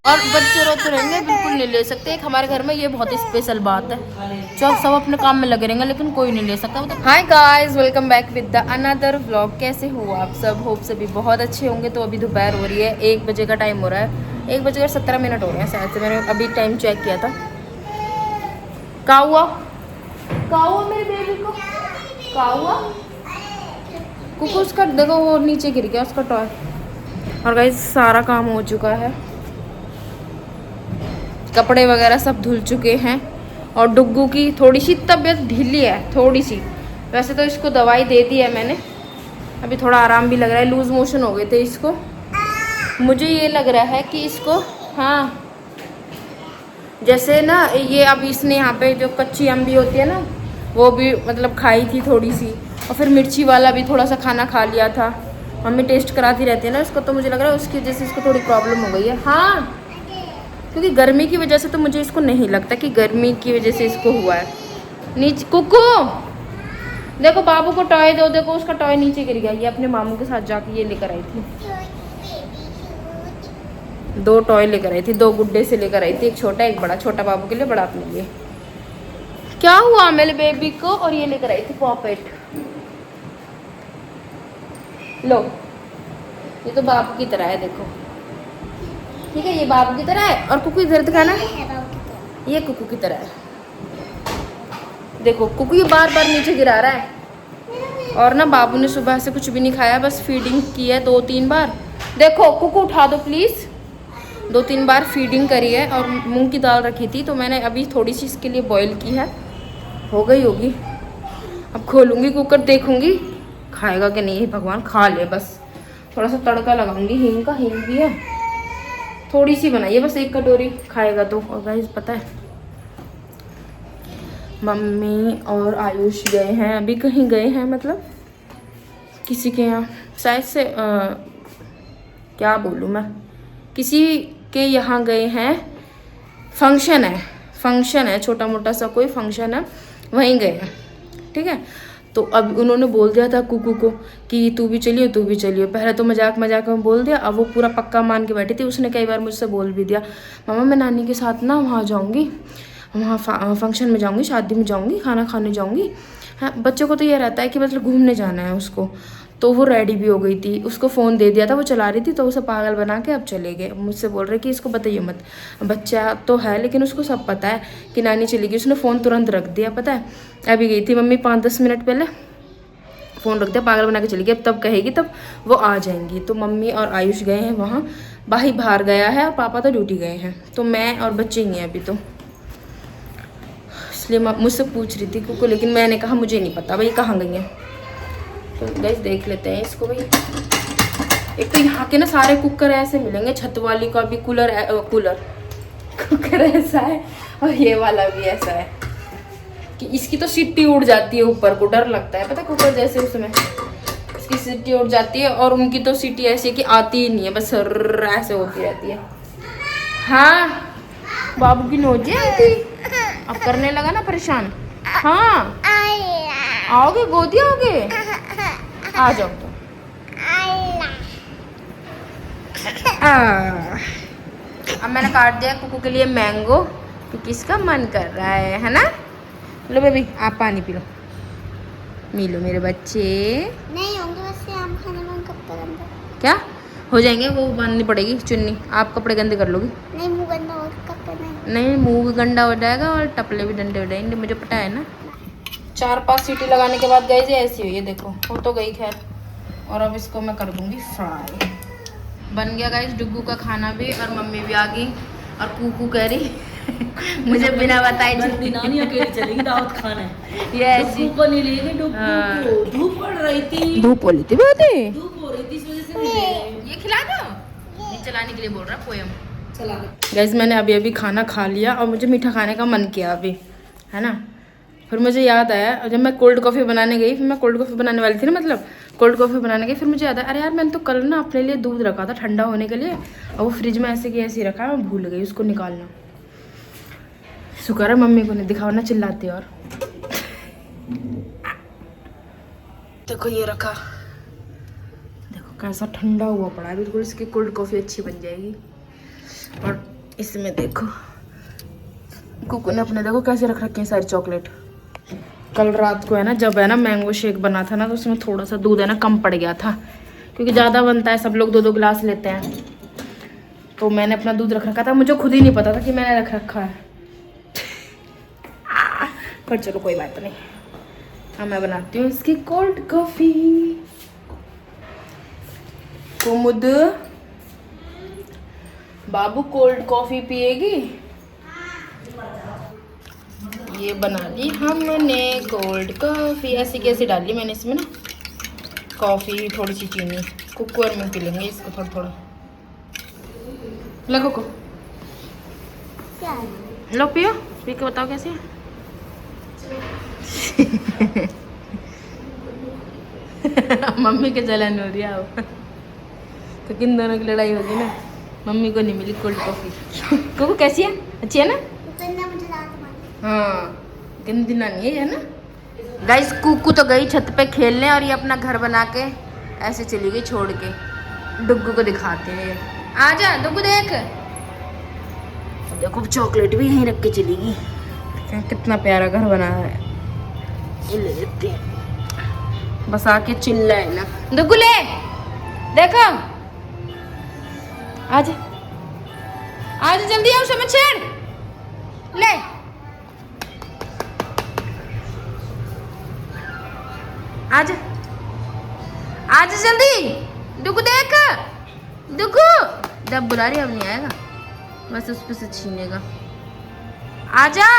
और बच्चे रोते रहेंगे, बिल्कुल नहीं ले सकते। एक हमारे घर में ये बहुत ही स्पेशल बात है, जब सब अपने काम में लगे रहेंगे लेकिन कोई नहीं ले सकता। Hi guys, welcome back with the another vlog. कैसे हो आप सब? होप सभी बहुत अच्छे होंगे। तो अभी दोपहर हो रही है, 1 बजे का टाइम हो रहा है, 1:17 हो रहे हैं शायद से। मैंने अभी टाइम चेक किया था। क्या हुआ मेरे बेबी को? क्या हुआ? कुछ उसका देखो, वो नीचे गिर गया उसका टॉय। और गाइस सारा काम हो चुका है, कपड़े वगैरह सब धुल चुके हैं। और डुग्गू की थोड़ी सी तबीयत ढीली है, थोड़ी सी। वैसे तो इसको दवाई दे दी है मैंने, अभी थोड़ा आराम भी लग रहा है। लूज मोशन हो गए थे इसको। मुझे ये लग रहा है कि इसको, हाँ जैसे ना ये, अब इसने यहाँ पे जो कच्ची अम्बी होती है ना, वो भी मतलब खाई थी थोड़ी सी। और फिर मिर्ची वाला भी थोड़ा सा खाना खा लिया था। मम्मी टेस्ट कराती रहती है ना इसको, तो मुझे लग रहा है उसकी वजह से इसको थोड़ी प्रॉब्लम हो गई है। हाँ, क्योंकि गर्मी की वजह से तो मुझे इसको नहीं लगता कि गर्मी की वजह से इसको हुआ है। नीचे कुकू देखो, बाबू को टॉय दो। देखो उसका टॉय नीचे गिर गया। ये अपने मामू के साथ जाके ये लेकर आई थी, 2 टॉय लेकर आई थी, 2 गुड्डे से लेकर आई थी, एक छोटा एक बड़ा। छोटा बाबू के लिए, बड़ा अपने लिए। क्या हुआ मेरे बेबी को? और ये लेकर आई थी पॉपेट। लो, ये तो बाबू की तरह है, देखो ठीक है, ये बाबू की तरह है। और कुकू इधर दिखाना, ये कुकू की तरह है। देखो कुकू ये बार बार नीचे गिरा रहा है। और ना बाबू ने सुबह से कुछ भी नहीं खाया, बस फीडिंग की है 2-3 बार। देखो कुकू उठा दो प्लीज। 2-3 बार फीडिंग करी है। और मूंग की दाल रखी थी तो मैंने अभी थोड़ी सी इसके लिए बॉईल की है, हो गई होगी। अब खोलूंगी कुकर, देखूंगी खाएगा कि नहीं। भगवान खा ले बस। थोड़ा सा तड़का लगाऊंगी हींग का, हींग भी है थोड़ी सी बनाई है, बस 1 कटोरी खाएगा तो। और गाइस पता है, मम्मी और आयुष गए हैं, अभी कहीं गए हैं, मतलब किसी के यहाँ शायद से। क्या बोलूँ मैं, किसी के यहाँ गए हैं। फंक्शन है, छोटा मोटा सा कोई फंक्शन है, वहीं गए हैं, ठीक है। तो अब उन्होंने बोल दिया था कुकू को कि तू भी चलियो। पहले तो मजाक में बोल दिया, अब वो पूरा पक्का मान के बैठी थी। उसने कई बार मुझसे बोल भी दिया, मामा मैं नानी के साथ ना वहाँ जाऊँगी, वहाँ फंक्शन में जाऊँगी, शादी में जाऊँगी, खाना खाने जाऊँगी। हाँ, बच्चों को तो ये रहता है कि मतलब घूमने जाना है उसको। तो वो रेडी भी हो गई थी, उसको फ़ोन दे दिया था, वो चला रही थी, तो उसे पागल बना के अब चले गए। मुझसे बोल रहे कि इसको बताइए मत। बच्चा तो है लेकिन उसको सब पता है कि नानी चली गई। उसने फ़ोन तुरंत रख दिया, पता है। अभी गई थी मम्मी 5-10 मिनट पहले, फ़ोन रख दिया, पागल बना के चली गई। अब तब कहेगी तब वो आ जाएंगी। तो मम्मी और आयुष गए हैं वहाँ, भाई बाहर गया है और पापा तो ड्यूटी गए हैं, तो मैं और बच्चे ही हैं अभी तो। इसलिए मुझसे पूछ रही थी कुकू, लेकिन मैंने कहा मुझे नहीं पता भाई कहाँ गई हैं। तो गाइस देख लेते हैं इसको भाई। एक तो यहाँ के ना सारे कुकर ऐसे मिलेंगे, छत वाली का भी कुकर ऐसा है, और ये वाला भी ऐसा है कि इसकी तो सीटी उड़ जाती है ऊपर को, डर लगता है पता है कुकर जैसे, उसमें इसकी सीटी उड़ जाती है। और उनकी तो सीटी ऐसी है कि आती ही नहीं है, बस ऐसे होती रहती है। हाँ बाबू की नोजी आई थी, अब करने लगा ना परेशान। हाँ आओगे, गोदी आओगे, आ जाओ तो। अब मैंने काट दिया कुकू के लिए मैंगो, क्योंकि इसका मन कर रहा है ना। लो बेबी आप पानी पी लो, मिलो मेरे बच्चे। नहीं होंगे वैसे आम खाने में, कब तक अंदर क्या हो जाएंगे, वो बांधनी पड़ेगी चुन्नी। आप कपड़े गंदे कर लोगी? नहीं मुंह गंदा हो, कपड़े नहीं, मुंह भी गंदा हो जाएगा और टपले भी डंडे हो जाएंगे, मुझे पता है ना। 4-5 सीटी लगाने के बाद गई ऐसी हुई है, देखो हो तो गई खैर। और अब इसको मैं कर दूंगी फ्राई। बन गया गाइस डुग्गू का खाना भी, और मम्मी भी आ गई। और कुकू कह रही मुझे बिना बताए नानी अकेली चलेगी दावत खाने। ये ऐसी को नहीं लेंगे, धूप पड़ रही थी, धूप हो रही थी, बहुत धूप हो रही थी, इस वजह से नहीं ले गए। ये खिला दो, ये चलाने के लिए बोल रहा पोयम। चला गाइस मैंने अभी खाना खा लिया और मुझे मीठा खाने का मन किया अभी, है ना। फिर मुझे याद आया, जब मैं कोल्ड कॉफ़ी बनाने गई, फिर मैं कोल्ड कॉफ़ी बनाने वाली थी ना, मतलब कोल्ड कॉफ़ी बनाने गई, फिर मुझे याद आया अरे यार मैंने तो कल ना अपने लिए दूध रखा था ठंडा होने के लिए, और वो फ्रिज में ऐसे कि ऐसे ही रखा है, मैं भूल गई उसको निकालना। शुक्र है मम्मी को नहीं दिखाओ ना, चिल्लाती। और देखो ये रखा, देखो कैसा ठंडा हुआ पड़ा है बिल्कुल, इसकी कोल्ड कॉफ़ी अच्छी बन जाएगी। और इसमें देखो कुकू ने अपने देखो कैसे रख रखी है सारी चॉकलेट। कल रात को है ना, जब है ना मैंगो शेक बना था ना, तो उसमें थोड़ा सा दूध है ना कम पड़ गया था, क्योंकि ज़्यादा बनता है, सब लोग 2-2 गिलास लेते हैं। तो मैंने अपना दूध रख रखा था, मुझे खुद ही नहीं पता था कि मैंने रख रखा है। पर चलो कोई बात नहीं। हाँ, मैं बनाती हूँ इसकी कोल्ड कॉफी। कुमुद बाबू कोल्ड कॉफी पिएगी। ये बना ली हमने कोल्ड कॉफी। ऐसी कैसे डाली मैंने इसमें ना कॉफ़ी, थोड़ी सी चीनी। कुकर में पी लेंगे इसको थोड़ा थोड़ा। लो को लो पियो, पी के बताओ कैसे है। मम्मी के जलन हो रही है तो किन दोनों की लड़ाई होगी ना। मम्मी को नहीं मिली कोल्ड कॉफ़ी। कुकू कैसी है? अच्छी है ना? हाँ, गंदी ना नहीं है ना। गाइस कुकू तो गई छत पे खेलने और ये अपना घर बना के ऐसे चली गई छोड़ के। डुग्गू को दिखाते हैं। आजा डुग्गू देख, देखो चॉकलेट भी यहीं रख के चली गई। कितना प्यारा घर बना है। ये ले लेते हैं, बस आके चिल्ला है ना। डुग्गू ले, देखो आजा आजा जल्दी आओ, समय छेड़ ले। आजा आजा जल्दी। डुगू देख, डुगू जब बुला रही अब नहीं आएगा, बस उस पे से छीनेगा। आजा।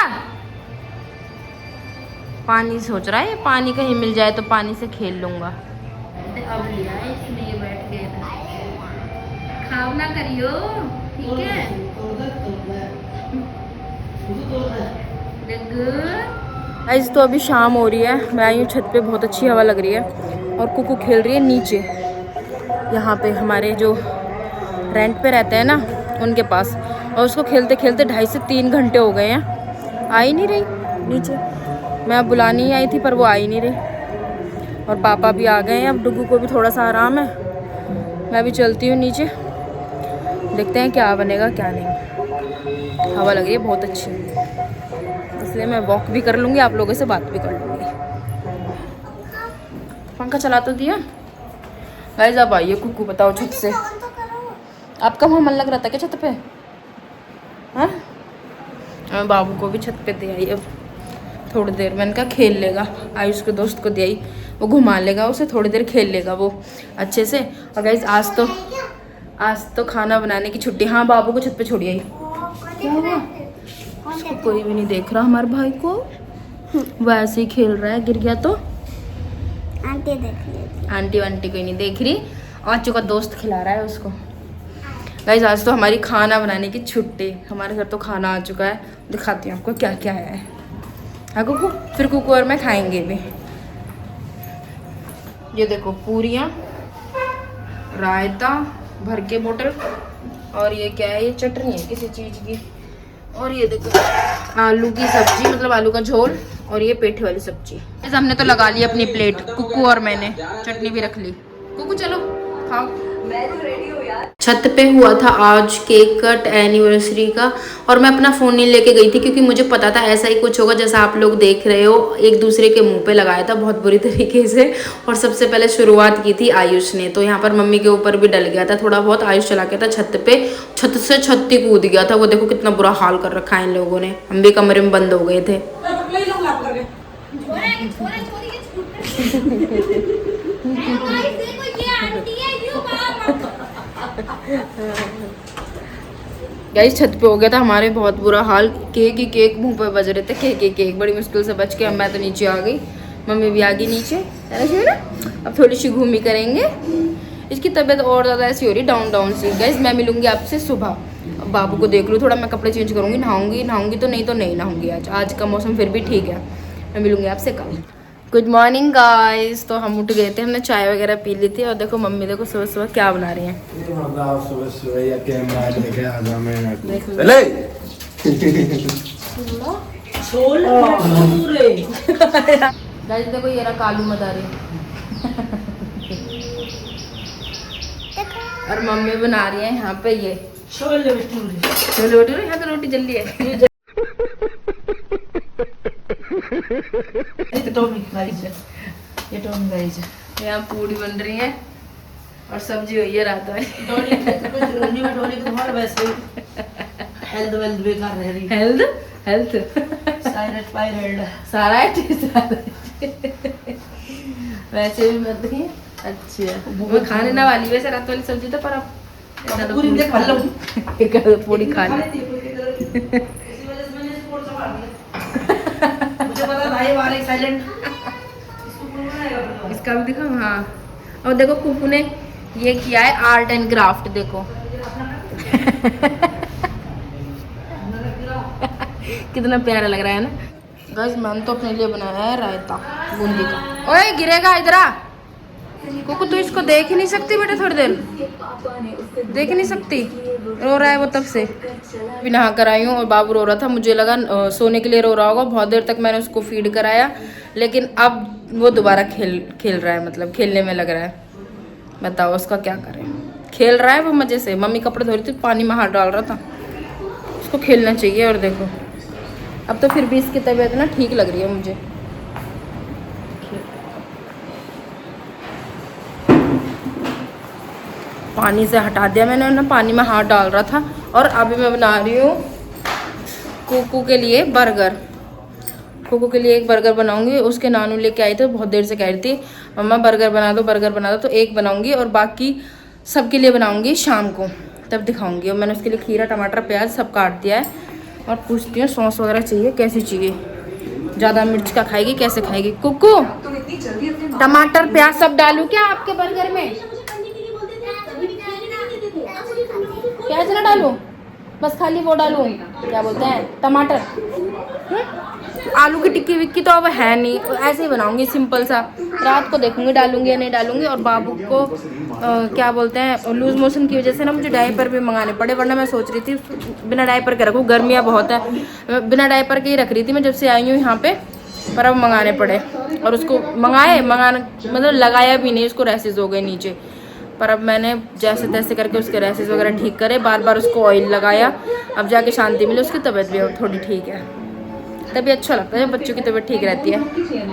पानी सोच रहा है, पानी कहीं मिल जाए तो पानी से खेल लूंगा। अब लिया है इसलिए बैठ गए थे। खाओ ना करियो, ठीक है? गाइस तो अभी शाम हो रही है, मैं आई हूँ छत पे, बहुत अच्छी हवा लग रही है और कुकू खेल रही है नीचे। यहाँ पे हमारे जो रेंट पे रहते हैं ना उनके पास, और उसको खेलते खेलते 2.5 से 3 घंटे हो गए हैं। आ ही नहीं रही नीचे। मैं अब बुलाने ही आई थी पर वो आ ही नहीं रही। और पापा भी आ गए हैं, अब डुगू को भी थोड़ा सा आराम है। मैं भी चलती हूँ नीचे, देखते हैं क्या बनेगा क्या नहीं। हवा लग रही है बहुत अच्छी, इसलिए मैं वॉक भी कर लूँगी, आप लोगों से बात भी कर लूँगी। पंखा चला तो दिया। गाइस अब आइए कुकू, बताओ छत से आपका वहाँ मन लग रहा था क्या छत पे? हाँ, मैं बाबू को भी छत पे दे आई अब थोड़ी देर। मैंने कहा खेल लेगा, आयुष के दोस्त को दे आई, वो घुमा लेगा उसे, थोड़ी देर खेल लेगा वो अच्छे से। और गाइस आज तो खाना बनाने की छुट्टी। हाँ, बाबू को छत पे छोड़ी आई। क्या हुआ? उसको कोई भी नहीं देख रहा, हमारे भाई को वैसे ही खेल रहा है। गिर गया तो आंटी देख रही, आंटी वांटी कोई नहीं देख रही। आचू का दोस्त खिला रहा है उसको। गाइस आज तो हमारी खाना बनाने की छुट्टी। हमारे घर तो खाना आ चुका है, दिखाती हूँ आपको क्या क्या है। हाँ कुकू, फिर कुकू और मैं खाएंगे भी। ये देखो पूरियाँ, रायता भर के बोतल, और ये क्या है? ये चटनी है किसी चीज़ की। और ये देखो आलू की सब्जी, मतलब आलू का झोल, और ये पेठे वाली सब्जी। ऐसे हमने तो लगा ली अपनी प्लेट, कुकू और मैंने चटनी भी रख ली। कुकू चलो खाओ। मैं तो रेडी हूँ यार। छत पे हुआ था आज केक कट एनिवर्सरी का, और मैं अपना फ़ोन नहीं लेके गई थी क्योंकि मुझे पता था ऐसा ही कुछ होगा जैसा आप लोग देख रहे हो। एक दूसरे के मुंह पे लगाया था बहुत बुरी तरीके से, और सबसे पहले शुरुआत की थी आयुष ने। तो यहाँ पर मम्मी के ऊपर भी डल गया था थोड़ा बहुत। आयुष चला गया था छत पे, छत से छत ही कूद गया था। वो देखो कितना बुरा हाल कर रखा है इन लोगों ने। हम भी कमरे में बंद हो गए थे। गाइस छत पे हो गया था हमारे बहुत बुरा हाल। केक ही केक मुंह पे बज रहे थे, केक ही केक। बड़ी मुश्किल से बच के मैं तो नीचे आ गई, मम्मी भी आ गई नीचे। अब थोड़ी सी घूमी करेंगे। इसकी तबीयत और ज़्यादा ऐसी हो रही डाउन सी। गाइस मैं मिलूंगी आपसे सुबह। बाबू को देख लूँ थोड़ा, मैं कपड़े चेंज करूँगी, नहाऊंगी तो नहीं नहाऊंगी। आज का मौसम फिर भी ठीक है। मैं मिलूंगी आपसे कल। Good morning guys. तो हम उठ गए थे, हमने चाय वगैरह पी ली थी। और देखो मम्मी देखो सुबह सुबह क्या बना रही हैं। गाइस देखो ये रहा कालू मदारी, और मम्मी बना रही है यहाँ पे ये छोले भटूरे। छोले भटूरे, यहाँ तो रोटी जल्दी है। ये टॉमिक राइस है, ये टॉमिक राइस है। यहाँ पूड़ी बन रही है और सब्जी हुई है रात वाली। तुम्हारा वैसे हेल्थ वेल्थ बेकार रह रही। हेल्थ हेल्थ साइरेट पायरेट सारा है वैसे भी बन रही है। अच्छा वो खाने ना वाली वैसे रात वाली सब्जी तो, पर अब इतना तो पूरी पूड़ी खा लो। एक पूड़ी खा ली। मुझे पता था ये बाहर साइलेंट। इसका भी दिखाओ। हाँ और देखो कुकू ने ये किया है आर्ट एंड क्राफ्ट, देखो कितना प्यारा लग रहा है ना। गाइस मैंने तो अपने लिए बनाया है रायता बूंदी का। ओए गिरेगा इधर आ कुकू, तू इसको देख ही नहीं सकती बेटा, थोड़ी देर देख ही नहीं सकती, रो रहा है वो तब से। भी नहा कर आई हूँ और बाबू रो रहा था, मुझे लगा सोने के लिए रो रहा होगा। बहुत देर तक मैंने उसको फीड कराया, लेकिन अब वो दोबारा खेल रहा है, मतलब खेलने में लग रहा है। बताओ उसका क्या करें, खेल रहा है वो मज़े से। मम्मी कपड़े धो रही थी, पानी में हाथ डाल रहा था। उसको खेलना चाहिए। और देखो अब तो फिर भी इसकी तबीयत ना ठीक लग रही है मुझे। पानी से हटा दिया मैंने ना, पानी में हाथ डाल रहा था। और अभी मैं बना रही हूँ कुकू के लिए बर्गर। कुकू के लिए एक बर्गर बनाऊंगी। उसके नानू लेके आई थी, बहुत देर से कह रही थी मम्मा बर्गर बना दो बर्गर बना दो, तो एक बनाऊंगी और बाकी सबके लिए बनाऊंगी शाम को, तब दिखाऊंगी। और मैंने उसके लिए खीरा टमाटर प्याज सब काट दिया है। और पूछती हूँ सॉस वगैरह चाहिए, कैसी चाहिए, ज़्यादा मिर्च का खाएगी कैसे खाएगी। कुकू टमाटर प्याज सब डालूँ क्या आपके बर्गर में? प्याज ना डालूं, बस खाली वो डालूं, क्या बोलते हैं टमाटर। आलू की टिक्की विक्की तो अब है नहीं, ऐसे ही बनाऊंगी सिंपल सा। रात को देखूंगी डालूंगी या नहीं डालूंगी। और बाबू को क्या बोलते हैं लूज मोशन की वजह से ना मुझे डायपर भी मंगाने पड़े, वरना मैं सोच रही थी बिना डायपर के रखूँ, गर्मियाँ बहुत है, बिना डायपर के ही रख रही थी मैं जब से आई हूँ यहाँ पे। पर अब मंगाने पड़े और उसको मंगाना मतलब लगाया भी नहीं, उसको रैसेस हो गए नीचे। पर अब मैंने जैसे तैसे करके उसके रैसेस वगैरह ठीक करे, बार बार उसको ऑयल लगाया, अब जाके शांति मिली। उसकी तबीयत भी अब थोड़ी ठीक है, तभी अच्छा लगता है जब बच्चों की तबीयत ठीक रहती है।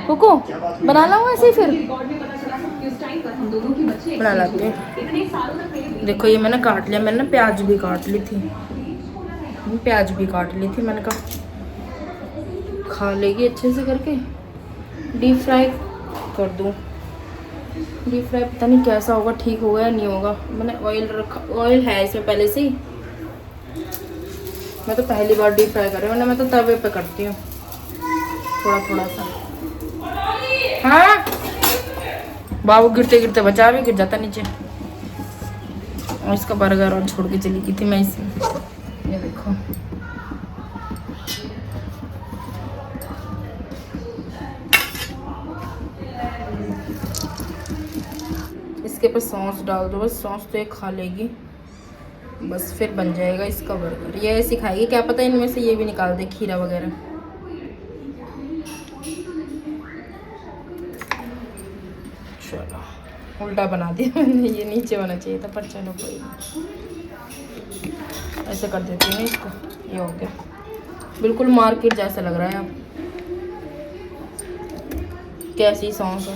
कुकू बना लाऊं ऐसे ही, फिर बना लाती हूँ। देखो ये मैंने काट लिया, मैंने ना प्याज भी काट ली थी, प्याज भी काट ली थी। मैंने कहा खा लेगी अच्छे से करके, डीप फ्राई कर दूँ। डीप फ्राई पता नहीं कैसा होगा, ठीक होगा या नहीं होगा। मैंने ऑयल रखा, ऑयल है इसमें पहले से ही। मैं तो पहली बार डीप फ्राई कर रही हूँ, वरना मैं तो तवे पे करती हूँ थोड़ा थोड़ा सा। हाँ बाबू गिरते गिरते बचा भी, गिर जाता नीचे। और इसका बर्गर और छोड़ के चली गई थी मैं इसे। ये देखो इसके ऊपर सॉस डाल दो, बस सॉस तो ये खा लेगी, बस फिर बन जाएगा इसका बर्गर। ये ऐसे खाएगी, क्या पता इनमें से ये भी निकाल दे खीरा वगैरह। चलो उल्टा बना दिया मैंने, ये नीचे होना चाहिए था, पर चलो कोई नहीं। ऐसे कर देती हूँ इसको, ये हो गया बिल्कुल मार्केट जैसा लग रहा है। अब कैसी सॉस है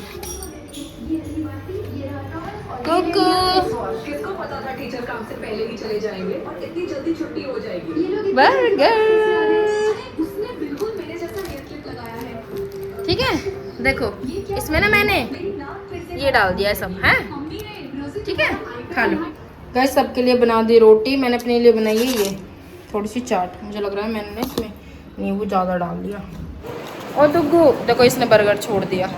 कुकू। किसको पता था टीचर काम से पहले ही चले जाएंगे और इतनी जल्दी छुट्टी हो जाएगी। बर्गर उसने बिल्कुल मेरे जैसा हेयर क्लिप लगाया है। ठीक है, देखो इसमें ना मैंने ये डाल दिया है सब है, ठीक है खा लो। गाइस सबके लिए बना दी रोटी, मैंने अपने लिए बनाई है ये थोड़ी सी चाट। मुझे लग रहा है मैंने इसमें नींबू ज़्यादा डाल दिया। और देखो इसने बर्गर छोड़ दिया,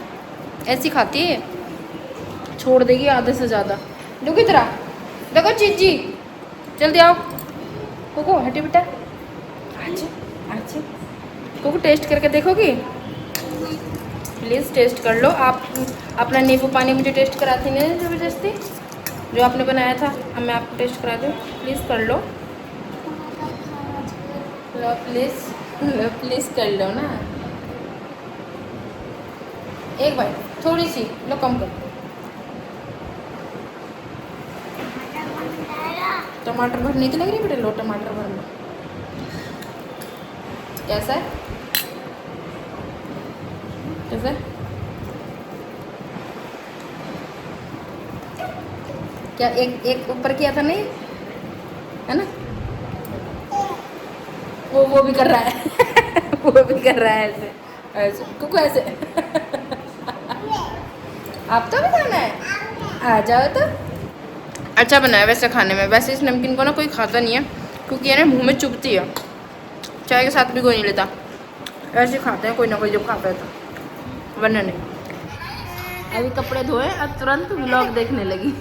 ऐसी खाती है, छोड़ देगी आधे से ज़्यादा। देखो इधर देखो चीजी, जल्दी आओ कोको, हटी बेटा, अच्छा अच्छा कोको टेस्ट करके देखोगी, प्लीज़ टेस्ट कर लो। आप अपना नींबू पानी मुझे टेस्ट कराती नहीं ज़बरदस्ती, जो आपने बनाया था अब मैं आपको टेस्ट करा दूँ, प्लीज़ कर लो, प्लीज़ कर लो ना। एक बार थोड़ी सी लो, कम कर टमाटर भरने की लग रही बेटे, लो टमाटर भर लो। कैसा है, कैसा है? क्या एक ऊपर किया था नहीं, है ना? वो भी कर रहा है वो भी कर रहा है ऐसे ऐसे कुकू ऐसे आप तो भी खाना है, आ जाओ तो। अच्छा बना है वैसे खाने में। वैसे इस नमकीन को ना कोई खाता नहीं है क्योंकि ये ना मुँह में चुभती है, चाय के साथ भी कोई नहीं लेता, ऐसे खाते हैं कोई ना कोई जब खाता है तो, वरना नहीं। अभी कपड़े धोए और तुरंत व्लॉग देखने लगी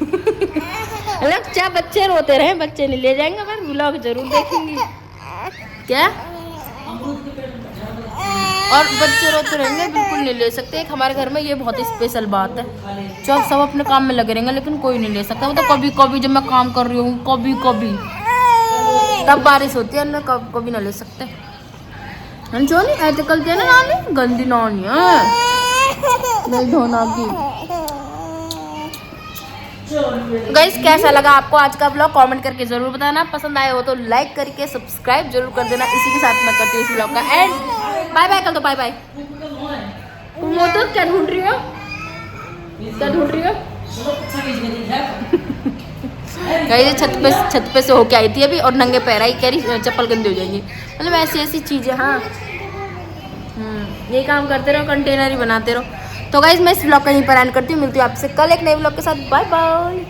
अलग चाहे बच्चे रोते रहे, बच्चे नहीं ले जाएंगे पर व्लॉग जरूर देखेंगी। क्या? और बच्चे रोते रहेंगे बिल्कुल नहीं ले सकते। एक हमारे घर में ये बहुत ही स्पेशल बात है, जो सब अपने काम में लगे रहेंगे लेकिन कोई नहीं ले सकता। वो तो कभी कभी जब मैं काम कर रही हूँ कभी कभी तब बारिश होती है ना, कभी ना ले सकते। जो नहीं ऐसे कलते ना नानी, गंदी नानी है नहीं धोना की। गाइस कैसा लगा आपको आज का ब्लॉग कमेंट करके जरूर बताना। पसंद आए हो तो लाइक करके सब्सक्राइब जरूर कर देना। इसी के साथ मैं करती हूँ इस ब्लॉग का एंड। बाय बाय कर दो, बाय बाय। तुम वो तो क्या ढूंढ रही हो, क्या ढूंढ रही हो? गाइस छत पे से होके आई थी अभी और नंगे पैर आई, कह रही चप्पल गंदी हो जाएंगी। मतलब ऐसी ऐसी चीजें। हाँ ये काम करते रहो, कंटेनर ही बनाते रहो। तो गाइस मैं इस ब्लॉग का यहीं पर एंड करती हूँ। मिलती हूँ आपसे कल एक नए ब्लॉग के साथ। Bye bye.